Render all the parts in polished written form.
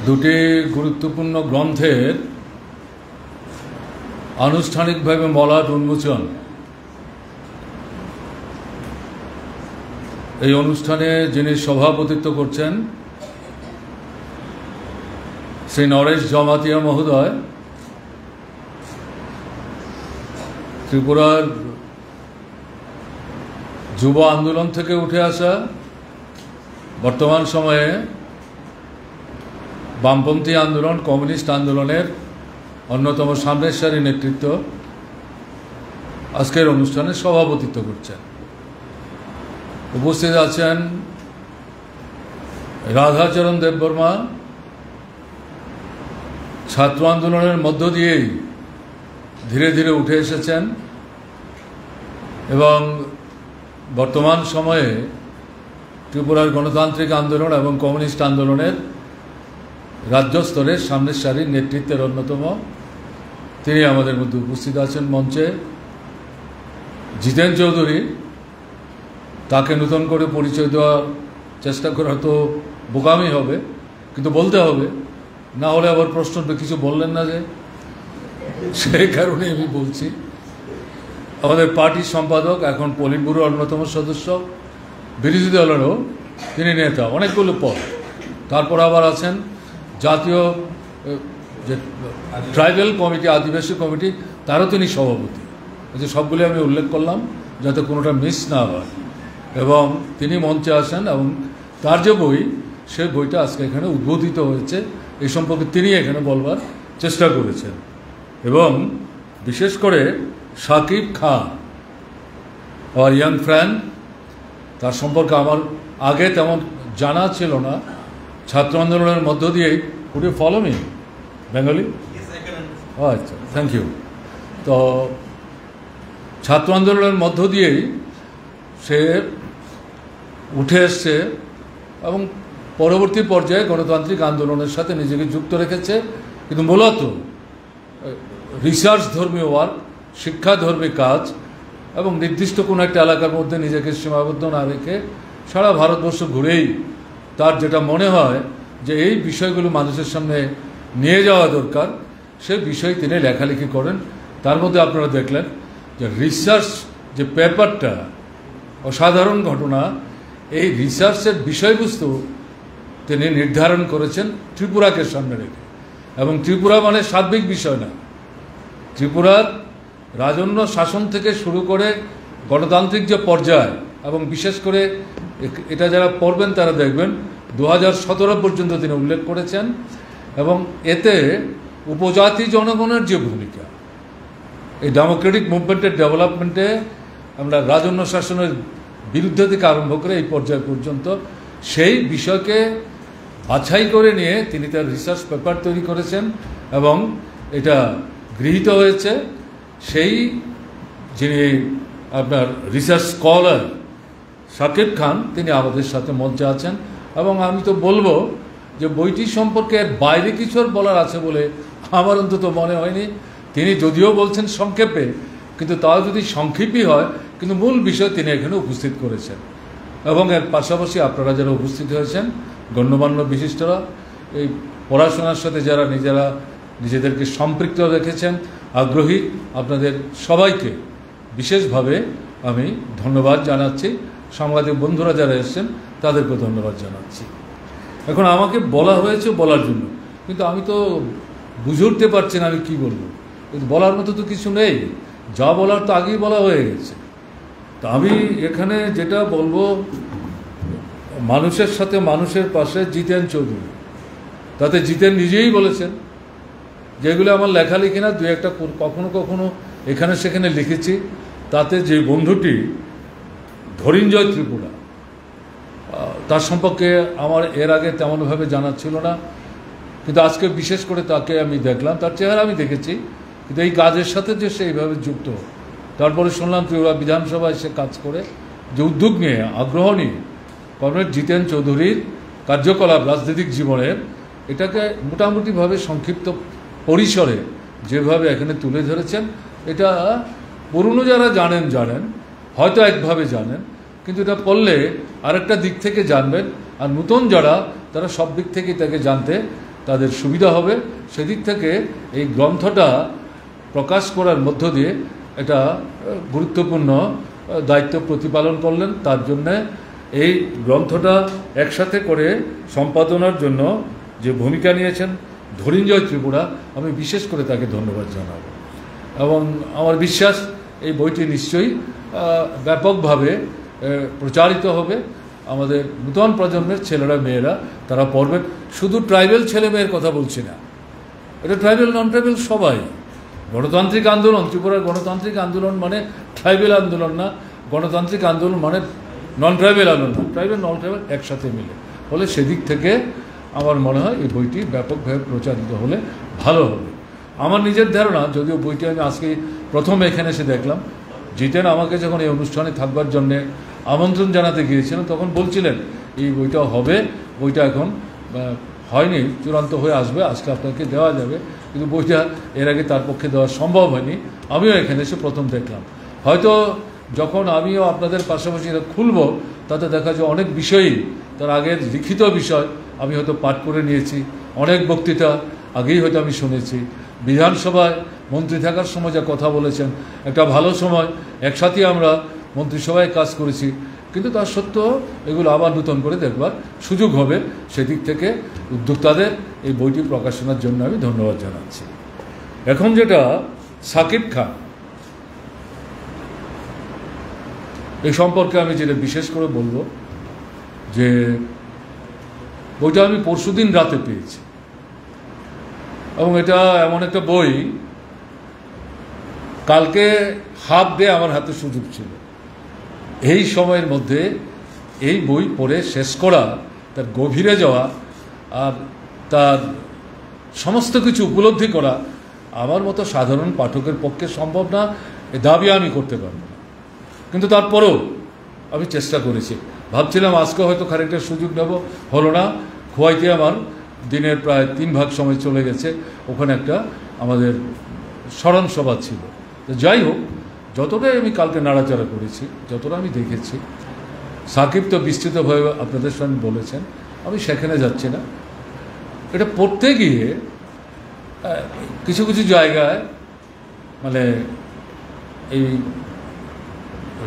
দুটি গুরুত্বপূর্ণ গ্রন্থের আনুষ্ঠানিকভাবে মলাট উন্মোচন। এই অনুষ্ঠানে যিনি সভাপতিত্ব করছেন শ্রী নরেশ জমাতিয়া মহোদয়, ত্রিপুরার যুব আন্দোলন থেকে উঠে আসা, বর্তমান সময়ে বামপন্থী আন্দোলন, কমিউনিস্ট আন্দোলনের অন্যতম সামনের সারি নেতৃত্ব আজকের অনুষ্ঠানে সভাপতিত্ব করছেন। উপস্থিত আছেন রাধাচরণ দেববর্মা, ছাত্র আন্দোলনের মধ্য দিয়েই ধীরে ধীরে উঠে এসেছেন এবং বর্তমান সময়ে ত্রিপুরার গণতান্ত্রিক আন্দোলন এবং কমিউনিস্ট আন্দোলনের রাজ্য স্তরের সামনের সারির নেতৃত্বের অন্যতম। তিনি আমাদের মধ্যে উপস্থিত আছেন মঞ্চে। জিতেন চৌধুরী, তাকে নতুন করে পরিচয় দেওয়ার চেষ্টা করা তো বোকামি হবে, কিন্তু বলতে হবে, না হলে আবার প্রশ্ন কিছু বললেন না যে, সেই কারণে আমি বলছি। আমাদের পার্টির সম্পাদক, এখন পলিট ব্যুরোর অন্যতম সদস্য, বিরোধী দলেরও তিনি নেতা, অনেকগুলো পদ। তারপর আবার আছেন জাতীয় যে ট্রাইবাল কমিটি, আদিবাসী কমিটি, তারও তিনি সভাপতি। যে সবগুলি আমি উল্লেখ করলাম যাতে কোনোটা মিস না হয়। এবং তিনি মঞ্চে আসেন এবং তার যে বই, সেই বইটা আজকে এখানে উদ্বোধিত হয়েছে, এই সম্পর্কে তিনি এখানে বলবার চেষ্টা করেছেন। এবং বিশেষ করে সাকিব খান, আমার ইয়াং ফ্রেন্ড, তার সম্পর্কে আমার আগে তেমন জানা ছিল না। ছাত্র আন্দোলনের মধ্য দিয়েই, would you follow me Bengali? আচ্ছা, থ্যাংক ইউ। তো ছাত্র আন্দোলনের মধ্য দিয়েই সে উঠে এসছে এবং পরবর্তী পর্যায়ে গণতান্ত্রিক আন্দোলনের সাথে নিজেকে যুক্ত রেখেছে। কিন্তু মূলত রিসার্চ ধর্মী ওয়ার্ক, শিক্ষাধর্মী কাজ এবং নির্দিষ্ট কোনো একটা এলাকার মধ্যে নিজেকে সীমাবদ্ধ না রেখে সারা ভারতবর্ষ ঘুরেই তার যেটা মনে হয় যে এই বিষয়গুলো মানুষের সামনে নিয়ে যাওয়া দরকার, সেই বিষয়ে তিনি লেখালেখি করেন। তার মধ্যে আপনারা দেখলেন যে রিসার্চ যে পেপারটা, অসাধারণ ঘটনা। এই রিসার্চের বিষয়বস্তু তিনি নির্ধারণ করেছেন ত্রিপুরাকে সামনে রেখে। এবং ত্রিপুরা মানে সার্বিক বিষয় না, ত্রিপুরার রাজন্য শাসন থেকে শুরু করে গণতান্ত্রিক যে পর্যায়, এবং বিশেষ করে এটা যারা পড়বেন তারা দেখবেন 2017 পর্যন্ত তিনি উল্লেখ করেছেন। এবং এতে উপজাতি জনগণের যে ভূমিকা, এই ডেমোক্রেটিক মুভমেন্টের ডেভেলপমেন্টে, আমরা রাজন্য শাসনের বিরুদ্ধে থেকে আরম্ভ করে এই পর্যায় পর্যন্ত, সেই বিষয়কে বাছাই করে নিয়ে তিনি তার রিসার্চ পেপার তৈরি করেছেন এবং এটা গৃহীত হয়েছে। সেই যিনি আপনার রিসার্চ স্কলার সাকিব খান, তিনি আমাদের সাথে মঞ্চে আছেন। এবং আমি তো বলবো যে বইটি সম্পর্কে এর বাইরে কিছু বলার আছে বলে আমার অন্তত মনে হয়নি। তিনি যদিও বলছেন সংক্ষেপে, কিন্তু তাও যদি সংক্ষেপই হয়, কিন্তু মূল বিষয় তিনি এখানে উপস্থিত করেছেন। এবং এর পাশাপাশি আপনারা যারা উপস্থিত হয়েছেন, গণ্যমান্য বিশিষ্টরা, এই পড়াশোনার সাথে যারা নিজেদেরকে সম্পৃক্ত রেখেছেন, আগ্রহী, আপনাদের সবাইকে বিশেষভাবে আমি ধন্যবাদ জানাচ্ছি। সাংবাদিক বন্ধুরা যারা এসেছেন তাদেরকেও ধন্যবাদ জানাচ্ছি। এখন আমাকে বলা হয়েছে বলার জন্য, কিন্তু আমি তো বুঝে উঠতে পারছি না আমি কী বলবো। কিন্তু বলার মতো তো কিছু নেই, যা বলার তো আগেই বলা হয়ে গেছে। তা আমি এখানে যেটা বলবো, মানুষের সাথে মানুষের পাশে জিতেন চৌধুরী, তাতে জিতেন নিজেই বলেছেন যেগুলো আমার লেখালেখি না, দু একটা কখনো কখনো এখানে সেখানে লিখেছি। তাতে যে বন্ধুটি ধরিঞ্জয় ত্রিপুরা, তার সম্পর্কে আমার এর আগে তেমনভাবে জানা ছিল না, কিন্তু আজকে বিশেষ করে তাকে আমি দেখলাম, তার চেহারা আমি দেখেছি, কিন্তু এই কাজের সাথে যে সে এইভাবে যুক্ত। তারপরে শুনলাম ত্রিপুরা বিধানসভায় সে কাজ করে, যে উদ্যোগ নিয়ে, আগ্রহ নিয়ে কমরেড জিতেন চৌধুরীর কার্যকলাপ রাজনৈতিক জীবনের, এটাকে মোটামুটিভাবে সংক্ষিপ্ত পরিসরে যেভাবে এখানে তুলে ধরেছেন, এটা পুরনো যারা জানেন হয়তো একভাবে জানেন, কিন্তু এটা পড়লে আরেকটা দিক থেকে জানবেন। আর নতুন যারা, তারা সব দিক থেকেই তাকে জানতে তাদের সুবিধা হবে। সেদিক থেকে এই গ্রন্থটা প্রকাশ করার মধ্য দিয়ে এটা গুরুত্বপূর্ণ দায়িত্ব প্রতিপালন করলেন। তার জন্যে এই গ্রন্থটা একসাথে করে সম্পাদনার জন্য যে ভূমিকা নিয়েছেন ধরিঞ্জয় ত্রিপুরা, আমি বিশেষ করে তাকে ধন্যবাদ জানাব। এবং আমার বিশ্বাস এই বইটি নিশ্চয়ই ব্যাপকভাবে প্রচারিত হবে। আমাদের নূতন প্রজন্মের ছেলেরা মেয়েরা তারা পড়বেন। শুধু ট্রাইবেল ছেলে মেয়ের কথা বলছি না, এটা ট্রাইবেল নন ট্রাইবেল সবাই। গণতান্ত্রিক আন্দোলন, ত্রিপুরার গণতান্ত্রিক আন্দোলন মানে ট্রাইবেল আন্দোলন না, গণতান্ত্রিক আন্দোলন মানে নন ট্রাইবেল আন্দোলন, ট্রাইবেল নন ট্রাইবেল একসাথে মিলে। ফলে সেদিক থেকে আমার মনে হয় এই বইটি ব্যাপকভাবে প্রচারিত হলে ভালো হবে। আমার নিজের ধারণা, যদিও বইটি আমি আজকে প্রথম এখানে এসে দেখলাম, জিতেন আমাকে যখন এই অনুষ্ঠানে থাকবার জন্যে আমন্ত্রণ জানাতে গিয়েছিলেন তখন বলছিলেন এই বইটা হবে, বইটা এখন হয়নি, চূড়ান্ত হয়ে আসবে, আজকে আপনাকে দেওয়া যাবে, কিন্তু বইটা এর আগে তার পক্ষে দেওয়া সম্ভব হয়নি। আমিও এখানে এসে প্রথম দেখলাম। হয়তো যখন আমিও আপনাদের পাশাপাশি এটা খুলব তাতে দেখা যায় অনেক বিষয়ই তার আগের লিখিত বিষয় আমি হয়তো পাঠ করে নিয়েছি, অনেক বক্তৃতা আগেই হয়তো আমি শুনেছি। বিধানসভায় মন্ত্রী থাকার সময় যা কথা বলেছেন, একটা ভালো সময় একসাথে আমরা মন্ত্রিসভায় কাজ করেছি, কিন্তু তার সত্ত্বেও এগুলো আবার নতুন করে দেখবার সুযোগ হবে। সেদিক থেকে উদ্যোক্তাদের এই বইটি প্রকাশনার জন্য আমি ধন্যবাদ জানাচ্ছি। এখন যেটা সাকিব খান, এই সম্পর্কে আমি যেটা বিশেষ করে বলবো যে বইটা আমি পরশুদিন রাতে পেয়েছি, এবং এটা এমন একটা বই কালকে হাফ ডে আমার হাতে সুযোগ ছিল। এই সময়ের মধ্যে এই বই পড়ে শেষ করা, তার গভীরে যাওয়া আর তার সমস্ত কিছু উপলব্ধি করা আমার মতো সাধারণ পাঠকের পক্ষে সম্ভব না, এ দাবি আমি করতে পারব না। কিন্তু তারপরেও আমি চেষ্টা করেছি। ভাবছিলাম আজকে হয়তো খানিকটা সুযোগ নেব, হলো না। খোয়াইতে আমার দিনের প্রায় 3 ভাগ সময় চলে গেছে, ওখানে একটা আমাদের স্মরণ সভা ছিল। তো যাই হোক, যতটাই আমি কালকে নাড়াচাড়া করেছি, যতটা আমি দেখেছি, সাকিব তো বিস্তৃতভাবে আপনাদের সঙ্গে বলেছেন, আমি সেখানে যাচ্ছি না। এটা পড়তে গিয়ে কিছু কিছু জায়গায় মানে এই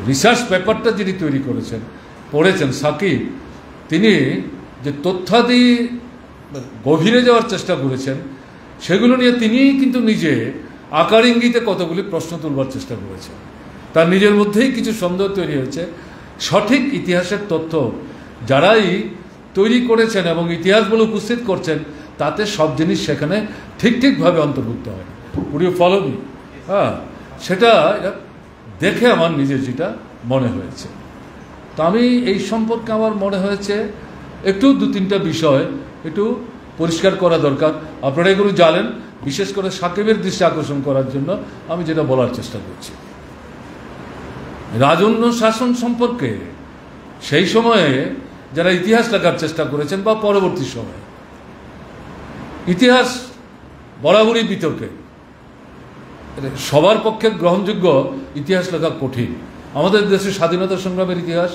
রিসার্চ পেপারটা যিনি তৈরি করেছেন, পড়েছেন সাকিব, তিনি যে তথ্যাদি গভীরে যাওয়ার চেষ্টা করেছেন সেগুলো নিয়ে তিনিই কিন্তু নিজে আকার ইঙ্গিতে কতগুলি প্রশ্ন তুলবার চেষ্টা করেছেন। তার নিজের মধ্যেই কিছু সন্দেহ তৈরি হয়েছে। সঠিক ইতিহাসের তথ্য যারাই তৈরি করেছেন এবং ইতিহাস বলে উপস্থিত করছেন, তাতে সব জিনিস সেখানে ঠিকভাবে অন্তর্ভুক্ত হয়। পুরো ফলোমি, হ্যাঁ, সেটা দেখে আমার নিজের যেটা মনে হয়েছে। তো আমি এই সম্পর্কে আমার মনে হয়েছে একটু 2-3টা বিষয় একটু পরিষ্কার করা দরকার। আপনারা এগুলো জানেন, বিশেষ করে সাকিবের দৃষ্টি আকর্ষণ করার জন্য আমি যেটা বলার চেষ্টা করছি। রাজন্য শাসন সম্পর্কে সেই সময়ে যারা ইতিহাস লেখার চেষ্টা করেছেন বা পরবর্তী সময়ে, ইতিহাস বরাবরই বিতর্কে, সবার পক্ষে গ্রহণযোগ্য ইতিহাস লেখা কঠিন। আমাদের দেশের স্বাধীনতা সংগ্রামের ইতিহাস,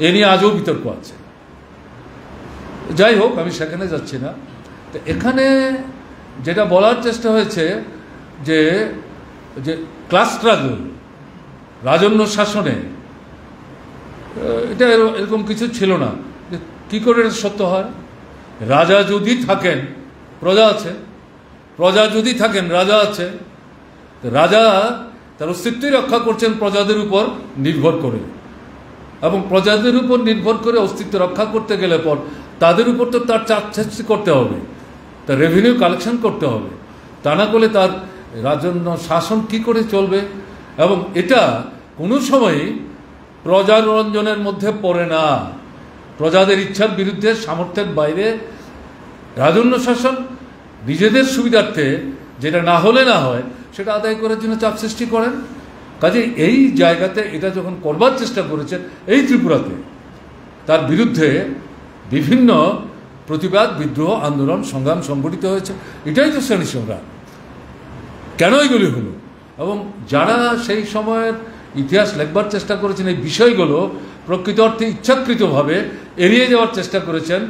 এ নিয়ে আজও বিতর্ক আছে। যাই হোক, আমি সেখানে যাচ্ছি না। তো এখানে যেটা বলার চেষ্টা হয়েছে যে যে ক্লাস স্ট্রাগল রাজন্য শাসনে, এটা এরকম কিছু ছিল না। কি করে এটা সত্য হয়? রাজা যদি থাকেন প্রজা আছে, প্রজা যদি থাকেন রাজা আছে। রাজা তার অস্তিত্বই রক্ষা করছেন প্রজাদের উপর নির্ভর করে, এবং প্রজাদের উপর নির্ভর করে অস্তিত্ব রক্ষা করতে গেলে পর তাদের উপর তো তার চাপ সৃষ্টি করতে হবে, তার রেভিনিউ কালেকশন করতে হবে। তা না করলে তার রাজন্য শাসন কি করে চলবে? এবং এটা কোনো সময়ই প্রজারঞ্জনের মধ্যে পড়ে না। প্রজাদের ইচ্ছার বিরুদ্ধে, সামর্থ্যের বাইরে রাজন্য শাসন নিজেদের সুবিধার্থে যেটা না হলে না হয় সেটা আদায় করার জন্য চাপ সৃষ্টি করেন। কাজে এই জায়গাতে এটা যখন করবার চেষ্টা করেছেন এই ত্রিপুরাতে, তার বিরুদ্ধে বিভিন্ন প্রতিবাদ, বিদ্রোহ, আন্দোলন, সংগ্রাম সংগঠিত হয়েছে। এটাই তো শ্রেণী সংগ্রাম। কেন এগুলি হলো? এবং যারা সেই সময়ের ইতিহাস লেখবার চেষ্টা করেছেন এই বিষয়গুলো প্রকৃত অর্থে ইচ্ছাকৃতভাবে এড়িয়ে যাওয়ার চেষ্টা করেছেন,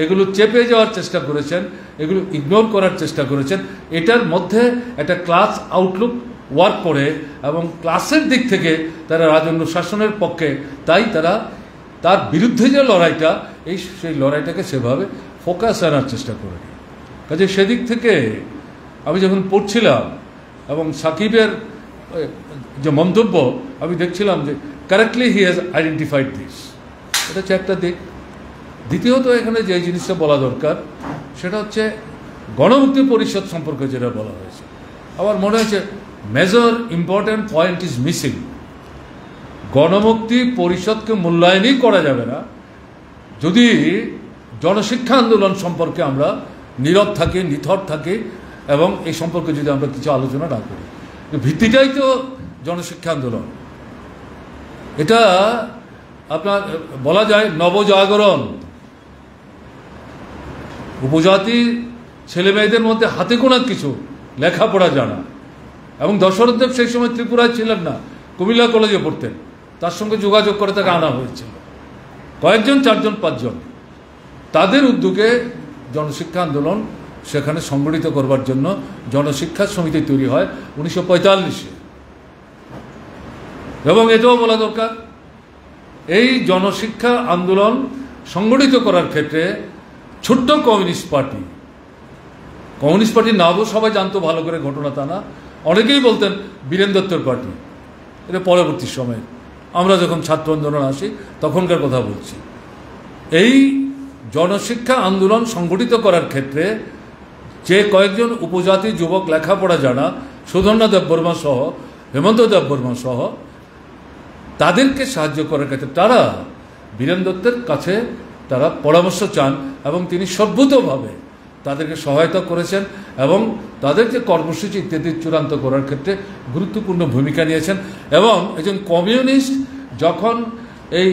এগুলো চেপে যাওয়ার চেষ্টা করেছেন, এগুলো ইগনোর করার চেষ্টা করেছেন। এটার মধ্যে একটা ক্লাস আউটলুক ওয়ার্ক করে এবং ক্লাসের দিক থেকে তারা রাজন্য শাসনের পক্ষে, তাই তারা তার বিরুদ্ধে যে লড়াইটা, সেই লড়াইটাকে সেভাবে ফোকাস আনার চেষ্টা করে। কাজে সেদিক থেকে আমি যখন পড়ছিলাম এবং সাকিবের যে মন্তব্য আমি দেখছিলাম যে correctly he has identified this, এটা হচ্ছে একটা দিক। দ্বিতীয়ত এখানে যে জিনিসটা বলা দরকার সেটা হচ্ছে গণমুক্তি পরিষদ সম্পর্কে যেটা বলা হয়েছে, আমার মনে হয়েছে major important point is missing. গণমুক্তি পরিষদকে মূল্যায়নই করা যাবে না যদি জনশিক্ষা আন্দোলন সম্পর্কে আমরা নীরব থাকি, নিথর থাকি এবং এই সম্পর্কে যদি আমরা কিছু আলোচনা না করি। ভিত্তিটাই তো জনশিক্ষা আন্দোলন। এটা আপনার বলা যায় নবজাগরণ। উপজাতি ছেলে মেয়েদের মধ্যে হাতে গোনা কিছু লেখাপড়া জানা, এবং দশরথ দেব সেই সময় ত্রিপুরায় ছিলেন না, কুমিল্লা কলেজে পড়তেন, তার সঙ্গে যোগাযোগ করে তাকে আনা হয়েছিল কয়েকজন, 4 জন 5 জন। তাদের উদ্যোগে জনশিক্ষা আন্দোলন সেখানে সংগঠিত করবার জন্য জনশিক্ষা সমিতি তৈরি হয় 1945-এ। এবং এটাও বলা দরকার, এই জনশিক্ষা আন্দোলন সংগঠিত করার ক্ষেত্রে ছোট্ট কমিউনিস্ট পার্টির নামও সবাই জানতো ভালো করে, ঘটনা তা না। অনেকেই বলতেন বীরেন দত্তর পার্টি, এটা পরবর্তী সময়ে আমরা যখন ছাত্র আন্দোলন আসি তখনকার কথা বলছি। এই জনশিক্ষা আন্দোলন সংগঠিত করার ক্ষেত্রে যে কয়েকজন উপজাতি যুবক লেখাপড়া জানা, সুধন্যা দেববর্মা সহ, হেমন্ত দেববর্মা সহ, তাদেরকে সাহায্য করার ক্ষেত্রে তারা বীরেন দত্তের কাছে তারা পরামর্শ চান এবং তিনি সর্বতভাবে তাদেরকে সহায়তা করেছেন এবং তাদের যে কর্মসূচি ইত্যাদি চূড়ান্ত করার ক্ষেত্রে গুরুত্বপূর্ণ ভূমিকা নিয়েছেন। এবং একজন কমিউনিস্ট যখন এই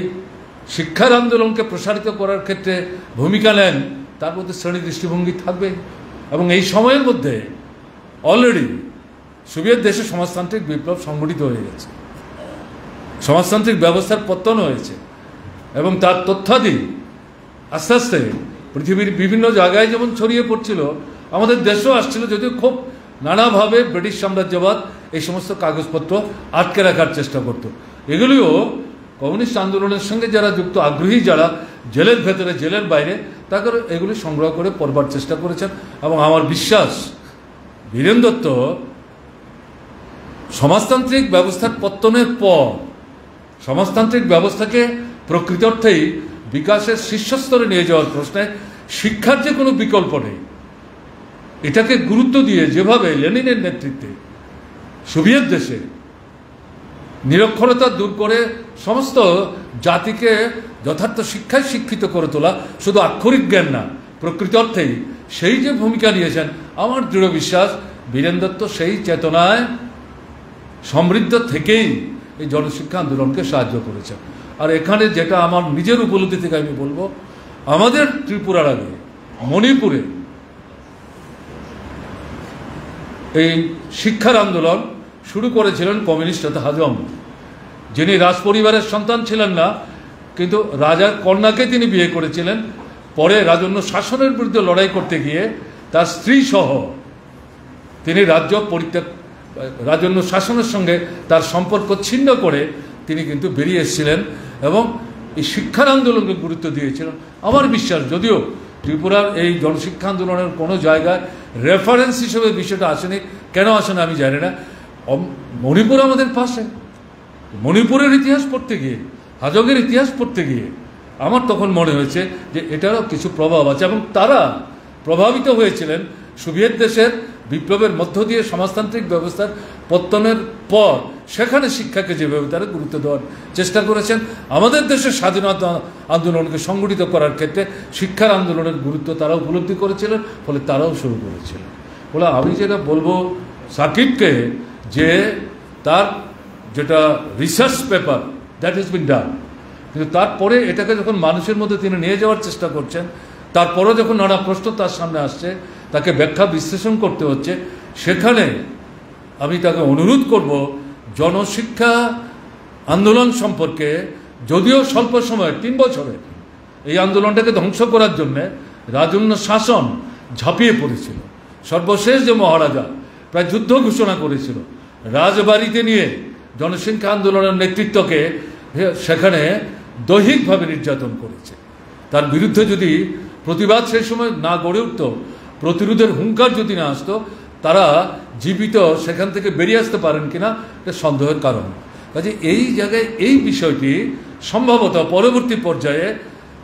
শিক্ষার আন্দোলনকে প্রসারিত করার ক্ষেত্রে ভূমিকা নেন, তার মধ্যে শ্রেণী দৃষ্টিভঙ্গি থাকবে। এবং এই সময়ের মধ্যে অলরেডি সোভিয়েত দেশে সমাজতান্ত্রিক বিপ্লব সংগঠিত হয়ে গেছে, সমাজতান্ত্রিক ব্যবস্থার পতন হয়েছে এবং তার তথ্যাদি আস্তে আস্তে পৃথিবীর বিভিন্ন জায়গায় যেমন ছড়িয়ে পড়ছিল, আমাদের দেশেও আসছিল, যদিও খুব নানাভাবে ব্রিটিশ সাম্রাজ্যবাদ এই সমস্ত কাগজপত্র আটকে রাখার চেষ্টা করত। এগুলিও কমিউনিস্ট আন্দোলনের সঙ্গে যারা যুক্ত, আগ্রহী যারা জেলের ভেতরে জেলের বাইরে, তাকে এগুলি সংগ্রহ করে পড়বার চেষ্টা করেছেন। এবং আমার বিশ্বাস বীরেন দত্ত সমাজতান্ত্রিক ব্যবস্থার পতনের পর সমাজতান্ত্রিক ব্যবস্থাকে প্রকৃত অর্থেই বিকাশের শীর্ষস্তরে নিয়ে যাওয়ার প্রশ্নে শিক্ষার যে কোনো বিকল্প নেই, এটাকে গুরুত্ব দিয়ে যেভাবে লেনিনের নেতৃত্বে সোভিয়েত দেশে নিরক্ষরতা দূর করে সমস্ত জাতিকে যথার্থ শিক্ষায় শিক্ষিত করে তোলা, শুধু আক্ষরিক জ্ঞান না, প্রকৃত অর্থেই সেই যে ভূমিকা নিয়েছেন, আমার দৃঢ় বিশ্বাস বীরেন দত্ত সেই চেতনায় সমৃদ্ধ থেকেই এই জনশিক্ষা আন্দোলনকে সাহায্য করেছেন। আর এখানে যেটা আমার নিজের উপলব্ধি থেকে আমি বলবো, আমাদের ত্রিপুরার আগে মণিপুরে এই শিক্ষার আন্দোলন শুরু করেছিলেন কমিউনিস্ট নেতা হাজম, যিনি রাজ পরিবারের সন্তান ছিলেন না, কিন্তু রাজার কন্যাকে তিনি বিয়ে করেছিলেন। পরে রাজন্য শাসনের বিরুদ্ধে লড়াই করতে গিয়ে তার স্ত্রী সহ তিনি রাজ্য পরিত্যাগ, রাজন্য শাসনের সঙ্গে তার সম্পর্ক ছিন্ন করে তিনি কিন্তু বেরিয়ে এসেছিলেন এবং এই শিক্ষার আন্দোলনকে গুরুত্ব দিয়েছিলেন। আমার বিশ্বাস, যদিও ত্রিপুরার এই জনশিক্ষা আন্দোলনের কোনো জায়গায় রেফারেন্স হিসেবে বিষয়টা আসেনি, কেন আসে না আমি জানি না। মণিপুর আমাদের পাশে, মণিপুরের ইতিহাস পড়তে গিয়ে, হাজংয়ের ইতিহাস পড়তে গিয়ে আমার তখন মনে হয়েছে যে এটারও কিছু প্রভাব আছে এবং তারা প্রভাবিত হয়েছিলেন সোভিয়েত দেশের বিপ্লবের মধ্য দিয়ে সমাজতান্ত্রিক ব্যবস্থার পতনের পর। সেখানে শিক্ষাকে যেভাবে তারা গুরুত্ব দেওয়ার চেষ্টা করেছেন, আমাদের দেশের স্বাধীনতা আন্দোলনকে সংগঠিত করার ক্ষেত্রে শিক্ষার আন্দোলনের গুরুত্ব তারা উপলব্ধি করেছিলেন, ফলে তারাও শুরু করেছিলেন। বলে আমি যেটা বলবো সাকিবকে, যে তার যেটা research paper that is been done, কিন্তু তারপরে এটাকে যখন মানুষের মধ্যে তিনি নিয়ে যাওয়ার চেষ্টা করছেন, তারপরেও যখন নানা প্রশ্ন তার সামনে আসছে, তাকে ব্যাখ্যা বিশ্লেষণ করতে হচ্ছে, সেখানে আমি তাকে অনুরোধ করব জনশিক্ষা আন্দোলন সম্পর্কে, যদিও স্বল্প সময় 3 বছরে এই আন্দোলনটাকে ধ্বংস করার জন্যে রাজন্য শাসন ঝাঁপিয়ে পড়েছিল। সর্বশেষ যে মহারাজা প্রায় যুদ্ধ ঘোষণা করেছিল, রাজবাড়িতে নিয়ে জনসংখ্যা আন্দোলনের নেতৃত্বকে সেখানে দৈহিকভাবে নির্যাতন করেছে। তার বিরুদ্ধে যদি প্রতিবাদ সেই সময় না গড়ে উঠত, প্রতিরোধের হুঙ্কার যদি না আসতো, তারা জীবিত সেখান থেকে বেরিয়ে আসতে পারেন কিনা এটা সন্দেহের কারণ। কাজে এই জায়গায় এই বিষয়টি সম্ভবত পরবর্তী পর্যায়ে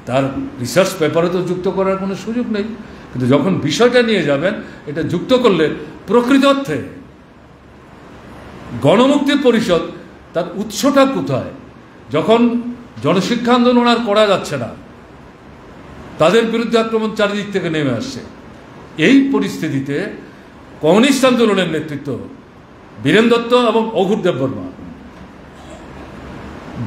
তার রিসার্চ পেপারে তো যুক্ত করার কোনো সুযোগ নেই, কিন্তু যখন বিষয়টা নিয়ে যাবেন এটা যুক্ত করলে প্রকৃত অর্থে গণমুক্তি পরিষদ তার উৎসটা কোথায়? যখন জনশিক্ষা আন্দোলন আর করা যাচ্ছে না, তাদের বিরুদ্ধে আক্রমণ চারিদিক থেকে নেমে আসছে, এই পরিস্থিতিতে কমিউনিস্ট আন্দোলনের নেতৃত্ব বীরেন দত্ত এবং অঘোর দেববর্মা।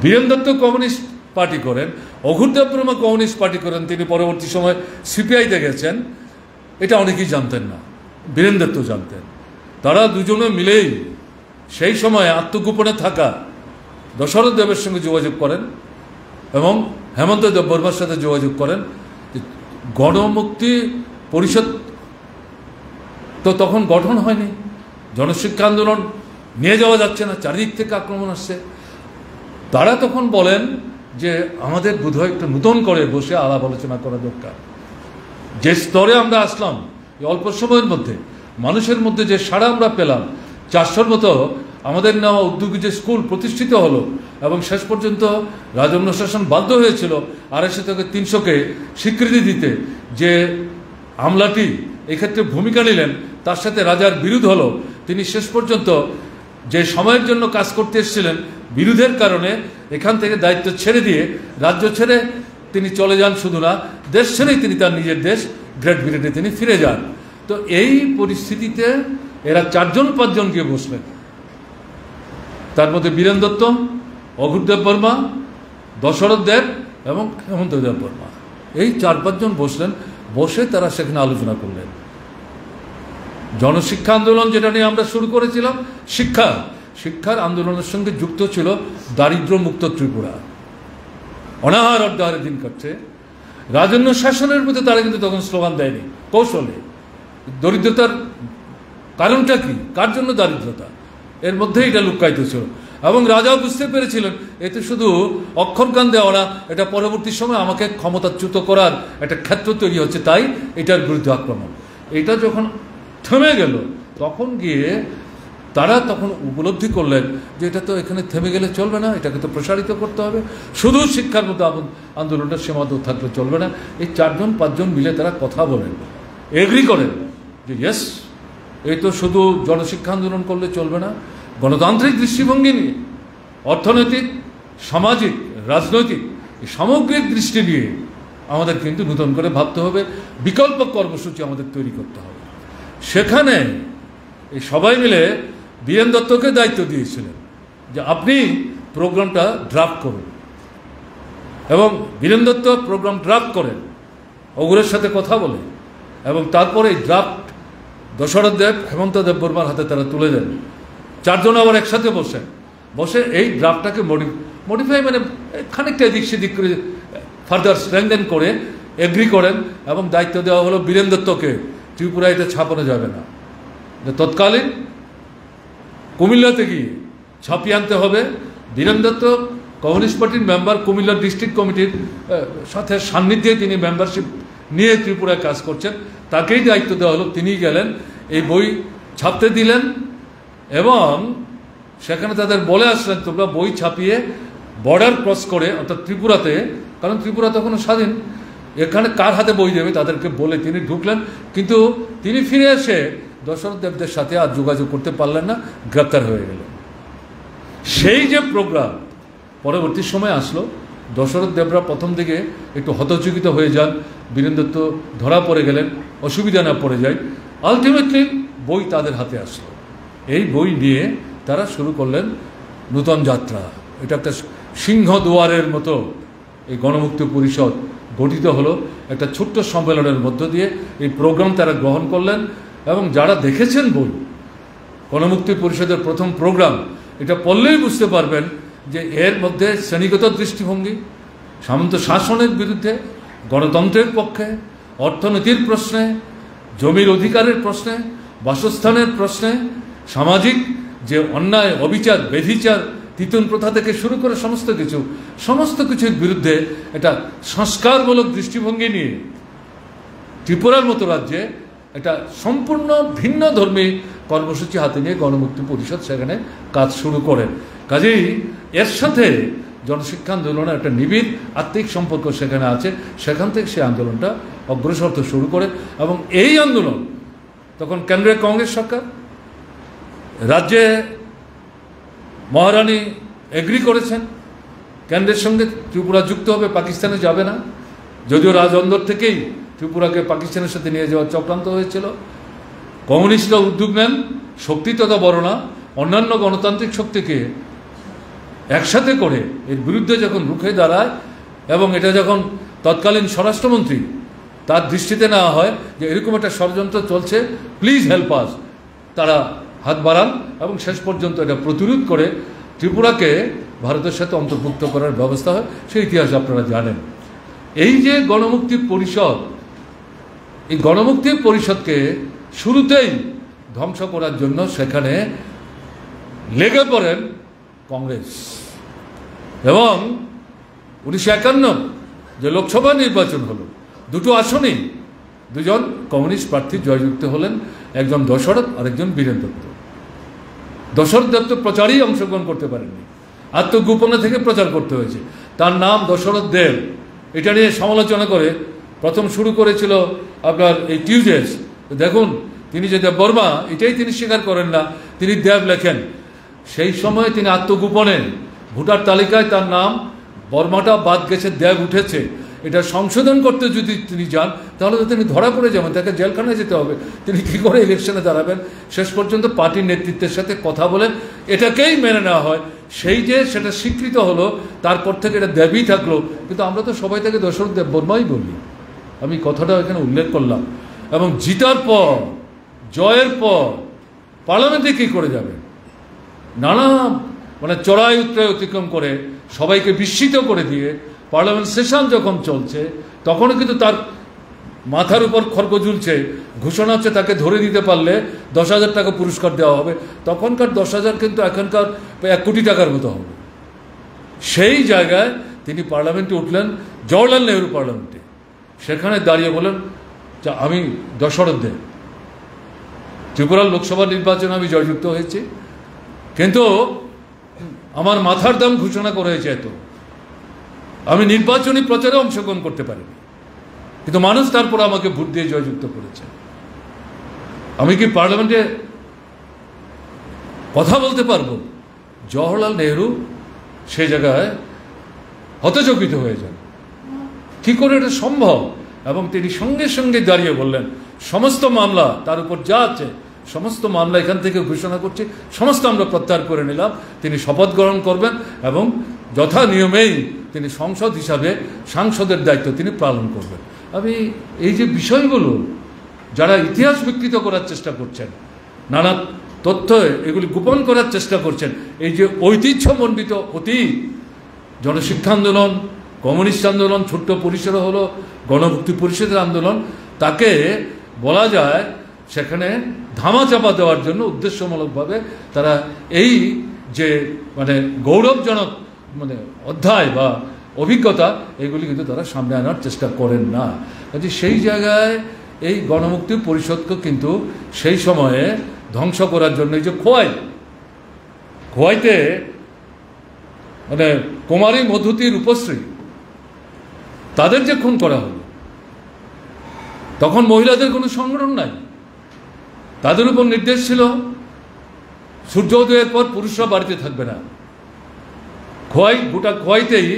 বীরেন দত্ত কমিউনিস্ট পার্টি করেন, অঘোর দেববর্মা কমিউনিস্ট পার্টি করেন। তিনি পরবর্তী সময় সিপিআইতে গেছেন, এটা অনেকেই জানতেন না, বীরেন দত্ত জানতেন। তারা দুজনে মিলেই সেই সময় আত্মগোপনে থাকা দশরথ দেবের সঙ্গে যোগাযোগ করেন এবং হেমন্ত দেববর্মার সাথে যোগাযোগ করেন। গণমুক্তি পরিষদ তো তখন গঠন হয়নি, জনশিক্ষা আন্দোলন নিয়ে যাওয়া যাচ্ছে না, চারিদিক থেকে আক্রমণ আসছে। তারা তখন বলেন যে আমাদের বোধহয় একটু নতুন করে বসে আলাপ আলোচনা করা দরকার। যে স্তরে আমরা আসলাম এই অল্প সময়ের মধ্যে, মানুষের মধ্যে যে সাড়া আমরা পেলাম, 400-র মতো আমাদের নেওয়া উদ্যোগী যে স্কুল প্রতিষ্ঠিত হলো এবং শেষ পর্যন্ত রাজন্য শাসন বাধ্য হয়েছিল 250 থেকে 300-কে স্বীকৃতি দিতে। যে আমলাটি এক্ষেত্রে ভূমিকা নিলেন, তার সাথে রাজার বিরোধ হলো। তিনি শেষ পর্যন্ত যে সময়ের জন্য কাজ করতে এসেছিলেন, বিরোধের কারণে এখান থেকে দায়িত্ব ছেড়ে দিয়ে রাজ্য ছেড়ে তিনি চলে যান। শুধু না, দেশ ছেড়েই তিনি তার নিজের দেশ গ্রেট ব্রিটেনে তিনি ফিরে যান। তো এই পরিস্থিতিতে এরা 4-5জন গিয়ে বসলেন, তার মধ্যে বীরেন দত্ত, অঘোর দেববর্মা, দশরথ দেব এবং হেমন্ত দেববর্মা, এই 4-5 জন বসলেন। বসে তারা সেখানে আলোচনা করলেন জনশিক্ষা আন্দোলন, যেটা নিয়ে আমরা শুরু করেছিলাম। শিক্ষার আন্দোলনের সঙ্গে যুক্ত ছিল দারিদ্র মুক্ত ত্রিপুরা। অনাহার অর্ধাহারে দিন কাটছে। রাজন্য শাসনের মধ্যে তারা কিন্তু তখন স্লোগান দেয়নি, কৌশলে। দরিদ্রতার কারণটা কি, কার জন্য দারিদ্রতা, এর মধ্যে এটা লুক্কায়িত ছিল। এবং রাজাও বুঝতে পেরেছিলেন এতে শুধু অক্ষরগান দেওয়া না, এটা পরবর্তী সময় আমাকে ক্ষমতাচ্যুত করার একটা ক্ষেত্র তৈরি হচ্ছে, তাই এটার বিরুদ্ধে আক্রমণ। এটা যখন থেমে গেল, তখন গিয়ে তারা তখন উপলব্ধি করলেন যে এটা তো এখানে থেমে গেলে চলবে না, এটাকে তো প্রসারিত করতে হবে। শুধু শিক্ষার মধ্যে আন্দোলনটা সীমাবদ্ধ থাকলে চলবে না। এই 4-5জন মিলে তারা কথা বলেন, এগ্রি করেন যে ইয়েস, এই তো শুধু জনশিক্ষা আন্দোলন করলে চলবে না, গণতান্ত্রিক দৃষ্টিভঙ্গি নিয়ে, অর্থনৈতিক, সামাজিক, রাজনৈতিক এই সামগ্রিক দৃষ্টি নিয়ে আমাদের কিন্তু নতুন করে ভাবতে হবে, বিকল্প কর্মসূচি আমাদের তৈরি করতে হবে। সেখানে এই সবাই মিলে বীরেন দত্তকে দায়িত্ব দিয়েছিলেন যে আপনি প্রোগ্রামটা ড্রাফট করুন, এবং বীরেন দত্ত প্রোগ্রাম ড্রাফট করেন, অঘোরের সাথে কথা বলে, এবং তারপরে এই ড্রাফট দশরথ দেব, হেমন্ত দেববর্মার হাতে তারা তুলে দেন। 4 জন আবার একসাথে বসে এই ড্রাফটটাকে মডিফাই মানে খানিকটা এদিক সেদিক করে ফার্দার স্ট্রেংথেন করে এগ্রি করেন, এবং দায়িত্ব দেওয়া হলো বীরেন দত্তকে ত্রিপুরায় এটা ছাপানো যাবে না, তৎকালীন কুমিল্লাতে গিয়ে ছাপিয়ে আনতে হবে। বীরেন দত্ত কমিউনিস্ট পার্টির মেম্বার, কুমিল্লা ডিস্ট্রিক্ট কমিটির সাথে সান্নিধ্যে তিনি মেম্বারশিপ নিয়ে ত্রিপুরায় কাজ করছেন, তাকেই দায়িত্ব দেওয়া হলো। তিনি গেলেন, এই বই ছাপতে দিলেন, এবং সেখানে তাদের বলে আসলেন তোমরা বই ছাপিয়ে বর্ডার ক্রস করে, অর্থাৎ ত্রিপুরাতে, কারণ ত্রিপুরা তখনও স্বাধীন, এখানে কার হাতে বই দেবে তাদেরকে বলে তিনি ঢুকলেন। কিন্তু তিনি ফিরে এসে দশরথ দেবদের সাথে আর যোগাযোগ করতে পারলেন না, গ্রেপ্তার হয়ে গেলেন। সেই যে প্রোগ্রাম পরবর্তী সময় আসলো, দশরথ দেবরা প্রথম দিকে একটু হতচকিত হয়ে যান, বীরেন দত্ত ধরা পড়ে গেলেন, অসুবিধা না পড়ে যায়। আলটিমেটলি বই তাদের হাতে আসলো, এই বই নিয়ে তারা শুরু করলেন নূতন যাত্রা। এটা একটা সিংহদুয়ারের মতো এই গণমুক্তি পরিষদ গঠিত হলো একটা ছোট্ট সম্মেলনের মধ্য দিয়ে। এই প্রোগ্রাম তারা গ্রহণ করলেন, এবং যারা দেখেছেন বই গণমুক্তি পরিষদের প্রথম প্রোগ্রাম, এটা পড়লেই বুঝতে পারবেন যে এর মধ্যে শ্রেণীগত দৃষ্টিভঙ্গি, সামন্ত শাসনের বিরুদ্ধে, গণতন্ত্রের পক্ষে, অর্থনীতির প্রশ্নে, জমির অধিকারের প্রশ্নে, বাসস্থানের প্রশ্নে, সামাজিক যে অন্যায়, অবিচার, বেভিচার, তিতুন প্রথা থেকে শুরু করে সমস্ত কিছুর বিরুদ্ধে এটা সংস্কারমূলক দৃষ্টিভঙ্গি নিয়ে ত্রিপুরার মতো রাজ্যে এটা সম্পূর্ণ ভিন্ন ধর্মী কর্মসূচি হাতে নিয়ে গণমুক্তি পরিষদ সেখানে কাজ শুরু করেন। কাজেই এর সাথে জনশিক্ষা আন্দোলনের একটা নিবিড় আত্মিক সম্পর্ক সেখানে আছে। সেখান থেকে সেই আন্দোলনটা অগ্রসর হতে শুরু করে এবং এই আন্দোলন তখন কেন্দ্রের কংগ্রেস সরকার, রাজ্যে মহারানী এগ্রি করেছেন কেন্দ্রের সঙ্গে ত্রিপুরা যুক্ত হবে, পাকিস্তানে যাবে না। যদিও রাজঅন্দর থেকেই ত্রিপুরাকে পাকিস্তানের সাথে নিয়ে যাওয়ার চক্রান্ত হয়েছিল। কমিউনিস্টরা উদ্যোগ নেন, শক্তি তথা বড় না, অন্যান্য গণতান্ত্রিক শক্তিকে একসাথে করে এর বিরুদ্ধে যখন রুখে দাঁড়ায় এবং এটা যখন তৎকালীন স্বরাষ্ট্রমন্ত্রী তার দৃষ্টিতে নেওয়া হয় যে এরকম একটা ষড়যন্ত্র চলছে, প্লিজ হেল্প আস, তারা হাত বাড়ান এবং শেষ পর্যন্ত এটা প্রতিরোধ করে ত্রিপুরাকে ভারতের সাথে অন্তর্ভুক্ত করার ব্যবস্থা হয়। সেই ইতিহাস আপনারা জানেন। এই যে গণমুক্তি পরিষদ, এই গণমুক্তি পরিষদকে শুরুতেই ধ্বংস করার জন্য সেখানে লেগে পড়েন কংগ্রেস এবং 1951 যে লোকসভা নির্বাচন হলো, দুটো আসনেই দুজন কমিউনিস্ট প্রার্থী জয়যুক্ত হলেন, একজন দশরথ আর একজন বীরেন দত্ত। দশরথ দত্ত প্রচারেই অংশগ্রহণ করতে পারেননি, আত্মগোপনে থেকে প্রচার করতে হয়েছে। তার নাম দশরথ দেব। এটা নিয়ে সমালোচনা করে প্রথম শুরু করেছিল আপনার এই টিউজেস। দেখুন তিনি যে দেব বর্মা, এটাই তিনি স্বীকার করেন না, তিনি দেব লেখেন। সেই সময় তিনি আত্মগোপনে ভোটার তালিকায় তার নাম বর্মাটা বাদ গেছে, দেব উঠেছে। এটা সংশোধন করতে যদি তিনি যান তাহলে তো তিনি ধরা পড়ে যাবেন, তাকে জেলখানায় যেতে হবে। তিনি কী করে ইলেকশনে দাঁড়াবেন? শেষ পর্যন্ত পার্টির নেতৃত্বের সাথে কথা বলে এটাকেই মেনে নেওয়া হয়। সেই যে সেটা স্বীকৃত হলো, তারপর থেকে এটা দেবই থাকলো। কিন্তু আমরা তো সবাই থেকে দশরথ দেব বর্মাই বলি। আমি কথাটা এখানে উল্লেখ করলাম। এবং জিতার পর, জয়ের পর পার্লামেন্টে কী করে যাবেন? নানা চড়াই উত্তরায় অতিক্রম করে সবাইকে বিস্মিত করে দিয়ে পার্লামেন্ট সেশন যখন চলছে তখনও কিন্তু তার মাথার উপর খড়গ ঝুলছে, ঘোষণা হচ্ছে তাকে ধরে দিতে পারলে 10,000 টাকা পুরস্কার দেওয়া হবে। তখনকার 10,000 কিন্তু এখনকার 1 কোটি টাকার মতো হবে। সেই জায়গায় তিনি পার্লামেন্টে উঠলেন, জওহরলাল নেহরু পার্লামেন্টে। সেখানে দাঁড়িয়ে বলেন যে আমি দশরথ দেব, ত্রিপুরার লোকসভা নির্বাচনে আমি জয়যুক্ত হয়েছি, কিন্তু আমার মাথার দাম ঘোষণা করা হয়েছে এত, আমি নির্বাচনী প্রচারে অংশগ্রহণ করতে পারিনি, কিন্তু মানুষ তারপর আমাকে ভোট দিয়ে জয়যুক্ত করেছে। আমি কি পার্লামেন্টে কথা বলতে পারবো? জওহরলাল নেহরু সে জায়গায় হতচকিত হয়ে যান, কি করে এটা সম্ভব? এবং তিনি সঙ্গে সঙ্গে দাঁড়িয়ে বললেন সমস্ত মামলা তার উপর যা আছে সমস্ত মামলা এখান থেকে ঘোষণা করছি, সমস্ত আমরা প্রত্যাহার করে নিলাম। তিনি শপথ গ্রহণ করবেন এবং যথা নিয়মেই তিনি সংসদ হিসাবে সাংসদের দায়িত্ব তিনি পালন করবেন। আমি এই যে বিষয়গুলো যারা ইতিহাস বিকৃত করার চেষ্টা করছেন, নানা তথ্য এগুলি গোপন করার চেষ্টা করছেন, এই যে ঐতিহ্যমণ্ডিত অতীত জনশিক্ষা আন্দোলন, কমিউনিস্ট আন্দোলন, ছোট্ট পরিসরে হলো গণমুক্তি পরিষদের আন্দোলন, তাকে বলা যায় সেখানে ধামাচাপা দেওয়ার জন্য উদ্দেশ্যমূলকভাবে তারা এই যে গৌরবজনক অধ্যায় বা অভিজ্ঞতা এগুলি কিন্তু তারা সামনে আনার চেষ্টা করেন না। কাজে সেই জায়গায় এই গণমুক্তি পরিষদকে কিন্তু সেই সময়ে ধ্বংস করার জন্য এই যে খোয়াইতে কুমারী মধুতির উপশ্রী তাদের যে খুন করা হলো, তখন মহিলাদের কোনো সংগঠন নাই, তাদের উপর নির্দেশ ছিল সূর্যোদয়ের পর পুরুষরা বাড়িতে থাকবে না। গোটা খোয়াইতেই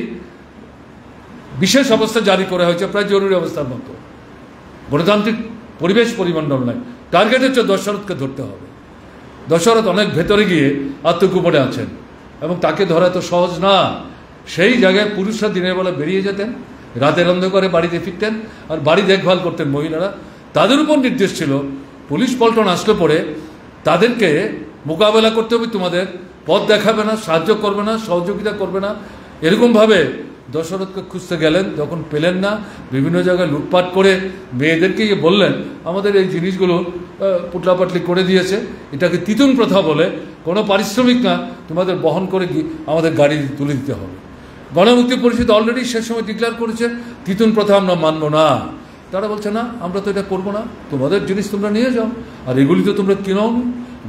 বিশেষ অবস্থা জারি করা হয়েছে, প্রায় জরুরি অবস্থার মতো। গণতান্ত্রিক পরিবেশ পরিমণ্ডল নয়, টার্গেট হচ্ছে দশরথকে ধরতে হবে। দশরথ অনেক ভেতরে গিয়ে আত্মগোপনে আছেন এবং তাকে ধরা তো সহজ না। সেই জায়গায় পুরুষরা দিনের বেলা বেরিয়ে যেতেন, রাতের অন্ধকারে বাড়িতে ফিরতেন আর বাড়ি দেখভাল করতেন মহিলারা। তাদের উপর নির্দেশ ছিল পুলিশ পল্টন আসলে পরে তাদেরকে মোকাবেলা করতে হবে, তোমাদের পথ দেখাবে না, সাহায্য করবে না, সহযোগিতা করবে না, এরকমভাবে দশরথকে খুঁজতে গেলেন, যখন পেলেন না, বিভিন্ন জায়গায় লুটপাট করে মেয়েদেরকে গিয়ে বললেন আমাদের এই জিনিসগুলো পুটলাপাটলি করে দিয়েছে, এটাকে তিতুন প্রথা বলে, কোনো পারিশ্রমিক না, তোমাদের বহন করে আমাদের গাড়ি তুলে দিতে হবে। গণমুক্তি পরিষদ অলরেডি সে সময় ডিক্লেয়ার করেছে তিতুন প্রথা আমরা মানব না। তারা বলছে না, আমরা তো এটা করবো না, তোমাদের জিনিস তোমরা নিয়ে যাও, আর এগুলি তো তোমরা কিনেও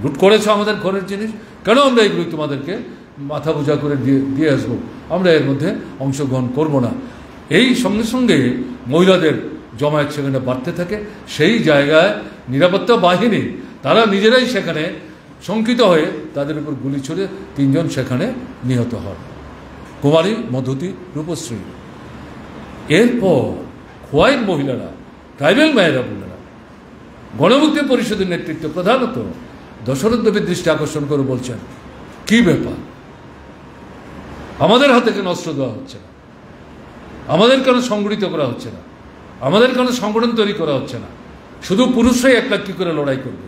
লুট করেছো আমাদের ঘরের জিনিস, কেন আমরা এগুলি তোমাদেরকে মাথা বোঝা করে দিয়ে আসবো, আমরা এর মধ্যে অংশগ্রহণ করব না। এই সঙ্গে সঙ্গে মহিলাদের জমায়েত সেখানে বাড়তে থাকে। সেই জায়গায় নিরাপত্তা বাহিনী তারা নিজেরাই সেখানে শঙ্কিত হয়ে তাদের উপর গুলি ছুড়ে 3 জন সেখানে নিহত হন, কুমারী, মধুতি, রূপশ্রী। এরপর খোয়াইন মহিলারা, ট্রাইবেল মেয়েরা বোনেরা গণমুক্তি পরিষদের নেতৃত্ব প্রধানত দশরথ দেবের দৃষ্টি আকর্ষণ করে বলছেন, কি ব্যাপার, আমাদের হাতে কেন অস্ত্র দেওয়া হচ্ছে না, আমাদের কেন সংগঠিত করা হচ্ছে না, আমাদের কেন সংগঠন তৈরি করা হচ্ছে না, শুধু পুরুষরাই একলা কি করে লড়াই করবে?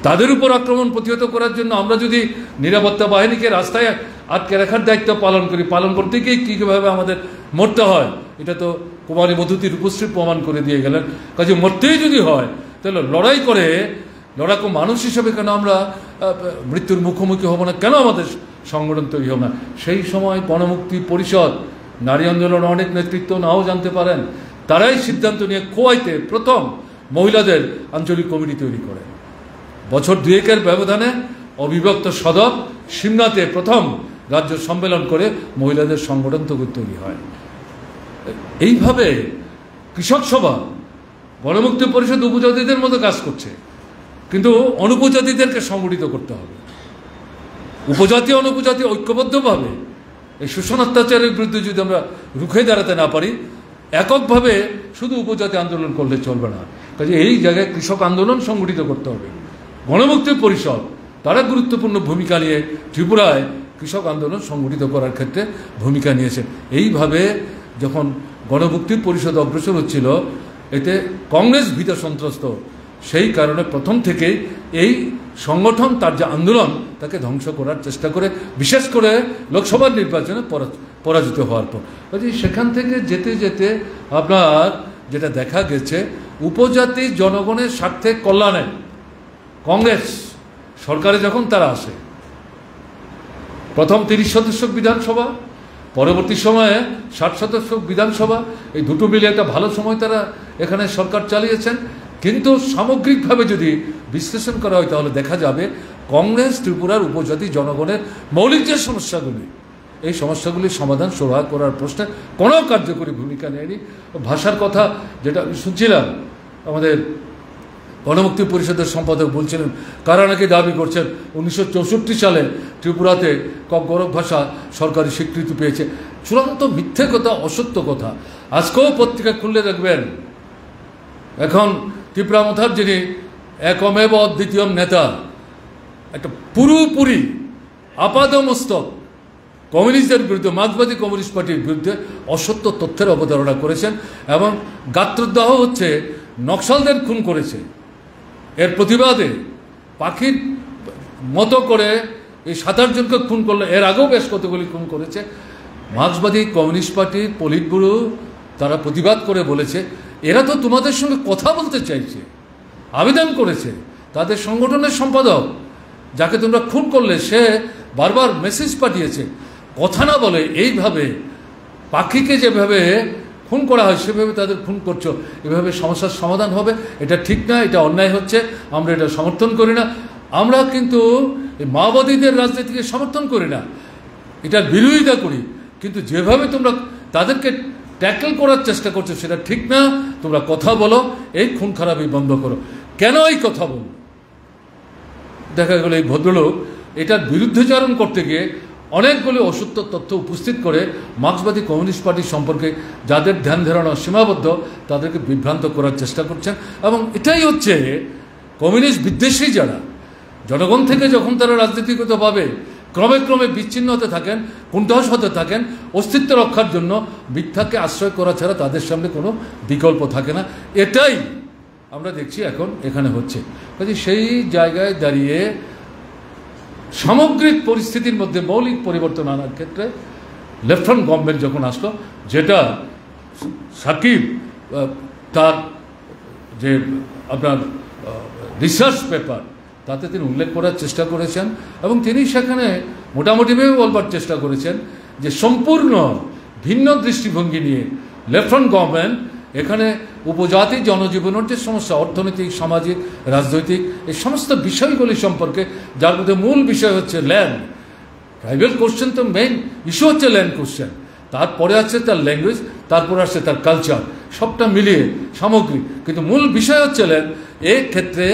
তাদের উপর আক্রমণ প্রতিহত করার জন্য আমরা যদি নিরাপত্তা বাহিনীকে রাস্তায় আটকে রাখার দায়িত্ব পালন করি, পালন করতে গিয়ে কীভাবে আমাদের মরতে হয়, এটা তো কুমারী, মধুতি, রূপশ্রী প্রমাণ করে দিয়ে গেলেন। কাজে মরতেই যদি হয় তাহলে লড়াই করে লড়াকু মানুষ হিসেবে কেন আমরা মৃত্যুর মুখোমুখি হব না, কেন আমাদের সংগঠন তৈরি হবে না? সেই সময় গণমুক্তি পরিষদ, নারী আন্দোলন অনেক নেতৃত্ব নাও জানতে পারেন, তারাই সিদ্ধান্ত নিয়ে খোয়াইতে প্রথম মহিলাদের আঞ্চলিক কমিটি তৈরি করে। বছর 2-এর ব্যবধানে অবিভক্ত সদর সিমনাতে প্রথম রাজ্য সম্মেলন করে মহিলাদের সংগঠন তৈরি হয়। এইভাবে কৃষক সভা, গণমুক্তি পরিষদ উপজাতিদের মতো কাজ করছে, কিন্তু অনুপজাতিদেরকে সংগঠিত করতে হবে। উপজাতি অনুপজাতি ঐক্যবদ্ধভাবে এই শোষণ অত্যাচারের বিরুদ্ধে যদি আমরা রুখে দাঁড়াতে না পারি, এককভাবে শুধু উপজাতি আন্দোলন করলে চলবে না। কাজে এই জায়গায় কৃষক আন্দোলন সংগঠিত করতে হবে। গণমুক্তি পরিষদ তারা গুরুত্বপূর্ণ ভূমিকা নিয়ে ত্রিপুরায় কৃষক আন্দোলন সংগঠিত করার ক্ষেত্রে ভূমিকা নিয়েছে। এইভাবে যখন গণমুক্তি পরিষদ অগ্রসর হচ্ছিল, এতে কংগ্রেস ভীত সন্ত্রস্ত, সেই কারণে প্রথম থেকেই এই সংগঠন তার যে আন্দোলন তাকে ধ্বংস করার চেষ্টা করে, বিশেষ করে লোকসভার নির্বাচনে পরাজিত হওয়ার পর। সেখান থেকে যেতে যেতে আপনার যেটা দেখা গেছে, উপজাতি জনগণের স্বার্থে কল্যাণে কংগ্রেস সরকারে যখন তারা আসে, প্রথম 30 সদস্য বিধানসভা, পরবর্তী সময়ে 60 সদস্য বিধানসভা, এই দুটো মিলে একটা ভালো সময় তারা এখানে সরকার চালিয়েছেন। কিন্তু সামগ্রিকভাবে যদি বিশ্লেষণ করা হয় তাহলে দেখা যাবে কংগ্রেস ত্রিপুরার উপজাতি জনগণের মৌলিক যে সমস্যাগুলি, এই সমস্যাগুলির সমাধান সুরাহা করার প্রশ্নে কোনো কার্যকরী ভূমিকা নেয়নি। ভাষার কথা যেটা শুনছিলাম, আমাদের গণমুক্তি পরিষদের সম্পাদক বলছিলেন, কারা নাকি দাবি করছেন 1964 সালে ত্রিপুরাতে ককবরক ভাষা সরকারি স্বীকৃতি পেয়েছে। চূড়ান্ত মিথ্যে কথা, অসত্য কথা। আজকেও পত্রিকা খুললে দেখবেন, এখন ত্রিপুরা মথার যিনি একমেব অদ্বিতীয় নেতা, একটা পুরোপুরি আপাদমস্তক কমিউনিস্টদের বিরুদ্ধে, মার্ক্সবাদী কমিউনিস্ট পার্টির বিরুদ্ধে অসত্য তথ্যের অবতারণা করেছেন এবং গাত্রদাহ হচ্ছে নকশালদের খুন করেছে। এর প্রতিবাদে পাখির মতো করে এই 7-8 জনকে খুন করলো, এর আগেও বেশ কতগুলি খুন করেছে। মার্ক্সবাদী কমিউনিস্ট পার্টির পলিট ব্যুরো তারা প্রতিবাদ করে বলেছে, এরা তো তোমাদের সঙ্গে কথা বলতে চাইছে, আবেদন করেছে। তাদের সংগঠনের সম্পাদক যাকে তোমরা খুন করলে, সে বারবার মেসেজ পাঠিয়েছে, কথা না বলে এইভাবে পাখিকে যেভাবে খুন করা হয় সেভাবে তাদের খুন করছো, এভাবে সমস্যার সমাধান হবে? এটা ঠিক না, এটা অন্যায় হচ্ছে, আমরা এটা সমর্থন করি না। আমরা কিন্তু মাওবাদীদের রাজনীতিকে সমর্থন করি না, এটার বিরোধিতা করি, কিন্তু যেভাবে তোমরা তাদেরকে ট্যাকল করার চেষ্টা করছো সেটা ঠিক না, তোমরা কথা বলো, এই খুন খারাপি বন্ধ করো। কেন এই কথা বল? দেখা গেল এই ভদ্রলোক এটার বিরুদ্ধচারণ করতে গিয়ে অনেকগুলি অসত্য তথ্য উপস্থিত করে মার্ক্সবাদী কমিউনিস্ট পার্টি সম্পর্কে যাদের ধ্যান ধারণা সীমাবদ্ধ তাদেরকে বিভ্রান্ত করার চেষ্টা করছেন। এবং এটাই হচ্ছে কমিউনিস্ট বিদ্বেষী যারা জনগণ থেকে যখন তারা রাজনীতিগতভাবে ক্রমে ক্রমে বিচ্ছিন্ন হতে থাকেন, কুণ্ঠাস হতে থাকেন, অস্তিত্ব রক্ষার জন্য মিথ্যাকে আশ্রয় করা ছাড়া তাদের সামনে কোনো বিকল্প থাকে না। এটাই আমরা দেখছি এখন এখানে হচ্ছে। কাজে সেই জায়গায় দাঁড়িয়ে সামগ্রিক পরিস্থিতির মধ্যে মৌলিক পরিবর্তন আনার ক্ষেত্রে লেফট ফ্রন্ট গভর্নমেন্ট যখন আসলো, যেটা সাকিব তার যে আপনার রিসার্চ পেপার তাতে তিনি উল্লেখ করার চেষ্টা করেছেন, এবং তিনি সেখানে মোটামুটিভাবে বলবার চেষ্টা করেছেন যে সম্পূর্ণ ভিন্ন দৃষ্টিভঙ্গি নিয়ে লেফট ফ্রন্ট গভর্নমেন্ট এখানে উপজাতি জনজীবনের যে সমস্যা, অর্থনৈতিক, সামাজিক, রাজনৈতিক, এই সমস্ত বিষয়গুলি সম্পর্কে, যার মধ্যে মূল বিষয় হচ্ছে ল্যান্ড, ট্রাইবাল কোশ্চেন তো মেইন ইস্যু হচ্ছে ল্যান্ড কোশ্চেন, তারপরে আছে তার ল্যাঙ্গুয়েজ, তারপরে আসছে তার কালচার, সবটা মিলিয়ে সামগ্রিক, কিন্তু মূল বিষয় হচ্ছে ল্যান্ড। এই ক্ষেত্রে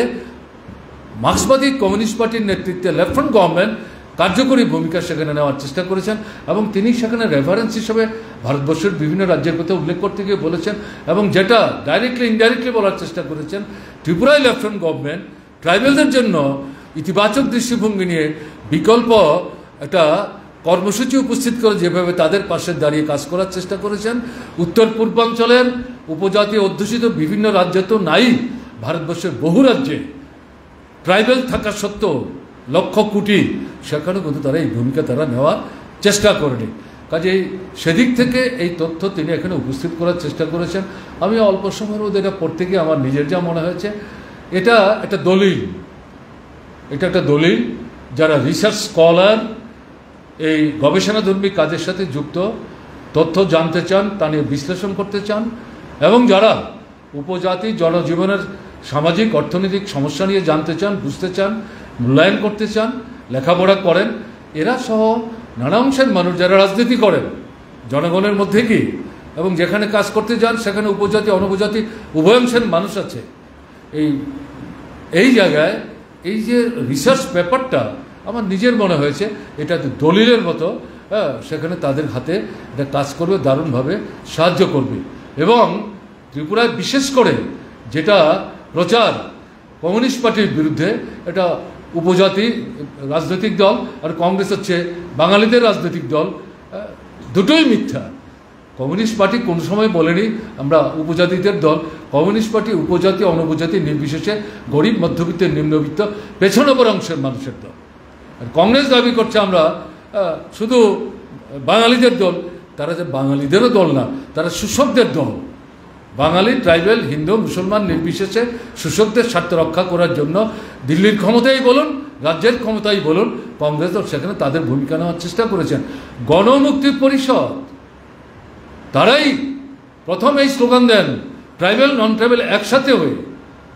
মার্ক্সবাদী কমিউনিস্ট পার্টির নেতৃত্বে লেফট ফ্রন্ট গভর্নমেন্ট কার্যকরী ভূমিকা সেখানে নেওয়ার চেষ্টা করেছেন, এবং তিনি সেখানে রেফারেন্স হিসেবে ভারতবর্ষের বিভিন্ন রাজ্যের কথা উল্লেখ করতে গিয়ে বলেছেন, এবং যেটা ডাইরেক্টলি ইনডাইরেক্টলি বলার চেষ্টা করেছেন, ত্রিপুরায় লেফট ফ্রন্ট গভর্নমেন্ট ট্রাইবেলদের জন্য ইতিবাচক দৃষ্টিভঙ্গি নিয়ে বিকল্প একটা কর্মসূচি উপস্থিত করে যেভাবে তাদের পাশে দাঁড়িয়ে কাজ করার চেষ্টা করেছেন। উত্তর পূর্বাঞ্চলের উপজাতি অধ্যুষিত বিভিন্ন রাজ্যে তো নাই, ভারতবর্ষের বহু রাজ্যে ট্রাইবেল থাকা সত্ত্বেও লক্ষ কোটি, সেখানেও কিন্তু তারা এই ভূমিকা তারা নেওয়ার চেষ্টা করেনি। কাজেই সেদিক থেকে এই তথ্য তিনি এখানে উপস্থিত করার চেষ্টা করেছেন। আমি অল্প সময়ের মধ্যে এটা পড়তে গিয়ে আমার নিজের যা মনে হয়েছে, এটা একটা দলিল, এটা একটা দলিল। যারা রিসার্চ স্কলার, এই গবেষণাধর্মী কাজের সাথে যুক্ত, তথ্য জানতে চান, তা নিয়ে বিশ্লেষণ করতে চান, এবং যারা উপজাতি জনজীবনের সামাজিক অর্থনৈতিক সমস্যা নিয়ে জানতে চান, বুঝতে চান, মূল্যায়ন করতে চান, লেখাপড়া করেন, এরা সহ নানা অংশের মানুষ যারা রাজনীতি করেন জনগণের মধ্যে কি, এবং যেখানে কাজ করতে যান সেখানে উপজাতি অনুপজাতি উভয় অংশের মানুষ আছে। এই জায়গায় এই যে রিসার্চ পেপারটা আমার নিজের মনে হয়েছে এটা দলিলের মতো, সেখানে তাদের হাতে এটা কাজ করবে, দারুণভাবে সাহায্য করবে। এবং ত্রিপুরায় বিশেষ করে যেটা প্রচার কমিউনিস্ট পার্টির বিরুদ্ধে, এটা উপজাতি রাজনৈতিক দল আর কংগ্রেস হচ্ছে বাঙালিদের রাজনৈতিক দল, দুটোই মিথ্যা। কমিউনিস্ট পার্টি কোন সময় বলেনি আমরা উপজাতিদের দল। কমিউনিস্ট পার্টি উপজাতি অনুপজাতি নির্বিশেষে গরিব, মধ্যবিত্ত, নিম্নবিত্ত, পেছনে পড়া অংশের মানুষের দল। আর কংগ্রেস দাবি করছে আমরা শুধু বাঙালিদের দল, তারা যে বাঙালিদেরও দল না, তারা শোষকদের দল। বাঙালি, ট্রাইবেল, হিন্দু, মুসলমান নির্বিশেষে শোষকদের স্বার্থ রক্ষা করার জন্য দিল্লির ক্ষমতাই বলুন, রাজ্যের ক্ষমতাই বলুন, কংগ্রেস দল সেখানে তাদের ভূমিকা নেওয়ার চেষ্টা করেছেন। গণমুক্তি পরিষদ তারাই প্রথম এই স্লোগান দেন, ট্রাইবেল নন ট্রাইবেল একসাথে হয়ে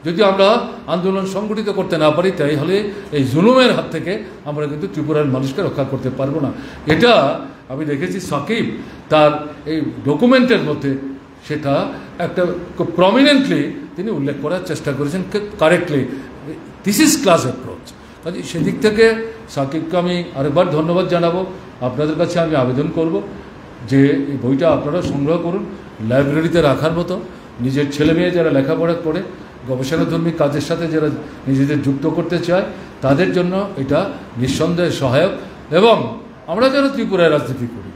যদি আমরা আন্দোলন সংগঠিত করতে না পারি, তাই হলে এই জুলুমের হাত থেকে আমরা কিন্তু ত্রিপুরার মানুষকে রক্ষা করতে পারবো না। এটা আমি দেখেছি সাকিব তার এই ডকুমেন্টের মধ্যে, সেটা একটা খুব প্রমিনেন্টলি তিনি উল্লেখ করার চেষ্টা করেছেন, correctly. This is class approach. কাজে সেদিক থেকে সাকিবকে আমি আরেকবার ধন্যবাদ জানাবো। আপনাদের কাছে আমি আবেদন করব যে এই বইটা আপনারা সংগ্রহ করুন, লাইব্রেরিতে রাখার মতো। নিজের ছেলে মেয়ে যারা লেখাপড়া করে গবেষণাধর্মী কাজের সাথে যারা নিজেদের যুক্ত করতে চায়, তাদের জন্য এটা নিঃসন্দেহে সহায়ক। এবং আমরা যারা ত্রিপুরায় রাজনীতি করি,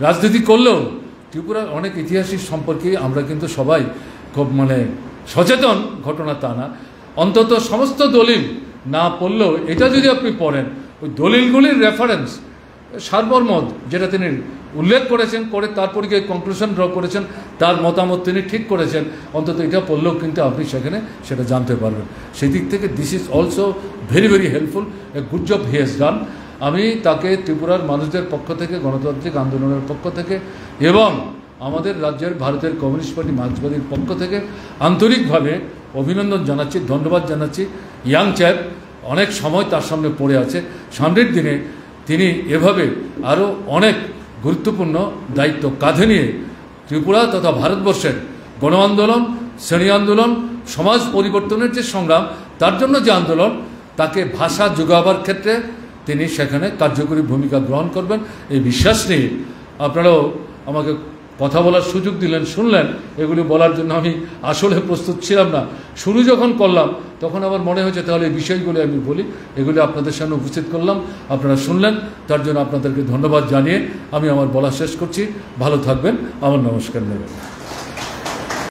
রাজনীতি করলেও ত্রিপুরার অনেক ইতিহাসিক সম্পর্কে আমরা কিন্তু সবাই খুব সচেতন, ঘটনা তা না। অন্তত সমস্ত দলিল না পড়লেও এটা যদি আপনি পড়েন, ওই দলিলগুলির রেফারেন্স সারমর্ম যেটা তিনি উল্লেখ করেছেন, করে তারপরে গিয়ে কনক্লুশন ড্র করেছেন, তার মতামত তিনি ঠিক করেছেন, অন্তত এটা পড়লেও কিন্তু আপনি সেখানে সেটা জানতে পারবেন। সেই দিক থেকে this is also very very helpful, a good job he has done. আমি তাকে ত্রিপুরার মানুষদের পক্ষ থেকে, গণতান্ত্রিক আন্দোলনের পক্ষ থেকে এবং আমাদের রাজ্যের ভারতের কমিউনিস্ট পার্টি মার্ক্সবাদীর পক্ষ থেকে আন্তরিকভাবে অভিনন্দন জানাচ্ছি, ধন্যবাদ জানাচ্ছি। ইয়াং চ্যাপ, অনেক সময় তার সামনে পড়ে আছে। সামনের দিনে তিনি এভাবে আরও অনেক গুরুত্বপূর্ণ দায়িত্ব কাঁধে নিয়ে ত্রিপুরা তথা ভারতবর্ষের গণ আন্দোলন, শ্রেণী আন্দোলন, সমাজ পরিবর্তনের যে সংগ্রাম, তার জন্য যে আন্দোলন, তাকে ভাষা যোগাবার ক্ষেত্রে তিনি সেখানে কার্যকরী ভূমিকা গ্রহণ করবেন এই বিশ্বাস নিয়ে আপনারাও আমাকে কথা বলার সুযোগ দিলেন, শুনলেন। এগুলি বলার জন্য আমি আসলে প্রস্তুত ছিলাম না। শুরু যখন করলাম তখন আমার মনে হয়েছে তাহলে এই বিষয়গুলি আমি বলি, এগুলি আপনাদের সামনে উপস্থিত করলাম, আপনারা শুনলেন। তার জন্য আপনাদেরকে ধন্যবাদ জানিয়ে আমি আমার বলা শেষ করছি। ভালো থাকবেন, আমার নমস্কার নেবেন।